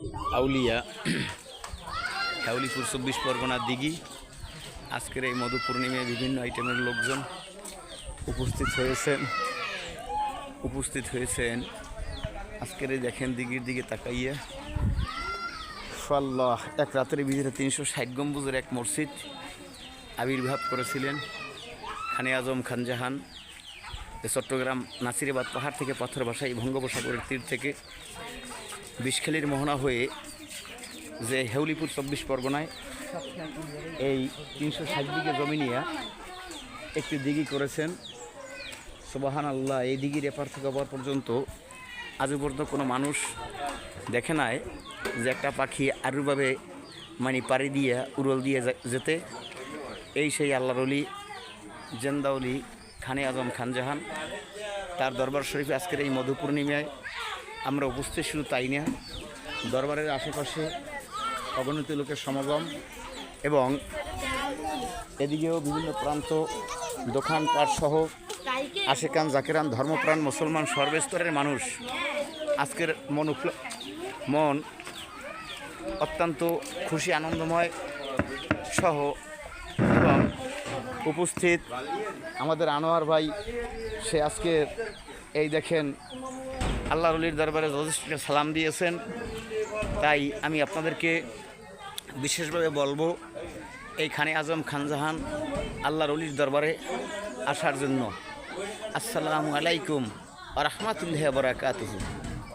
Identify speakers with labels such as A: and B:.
A: আউলিয়া হেউলিপুর 24 পরগনার দিঘি। আজকের এই মধু পূর্ণিমায় বিভিন্ন আইটেমের লোকজন উপস্থিত হয়েছেন। আজকের এই দেখেন দিঘির দিকে তাকাইয়া আল্লাহ, এক রাতের ভিতরে 360 গম্বুজের এক মসজিদ আবির্ভাব করেছিলেন খানে আজম খান জাহান। চট্টগ্রাম নাসিরাবাদ পাহাড় থেকে পাথর ভাষায় বঙ্গোপসাগরের তীর থেকে বিষখালীর মোহনা হয়ে যে হেউলিপুর 24 পরগনায় এই 360 বিঘে জমি নিয়ে একটি দিঘি করেছেন। সুবহান আল্লাহ। এই দিঘির এপার থেকে ওপার পর্যন্ত আজও পর্যন্ত কোনো মানুষ দেখে নাই যে একটা পাখি আরুভাবে পাড়ি দিয়ে উড়ল দিয়ে যেতে। এই সেই আল্লাহর ওলি জেন্দাউলি খানে আজম খান জাহান, তার দরবার শরীফে আজকের এই মধু পূর্ণিমায় আমরা উপস্থিত। শুধু তাই না, দরবারের আশেপাশে অগণিত লোকের সমাগম এবং এদিকেও বিভিন্ন প্রান্ত দোকানপাট সহ আশেকান জাকেরান ধর্মপ্রাণ মুসলমান সর্বস্তরের মানুষ আজকের মন অত্যন্ত খুশি আনন্দময় সহ। এবং উপস্থিত আমাদের আনোয়ার ভাই, সে আজকে এই দেখেন আল্লাহর ওলির দরবারে যথেষ্ট সালাম দিয়েছেন। তাই আমি আপনাদেরকে বিশেষভাবে বলবো এই খানে আজম খান জাহান আল্লাহর ওলির দরবারে আসার জন্য। আসসালামু আলাইকুম ওয়া রাহমাতুল্লাহি ওয়া বারাকাতুহু।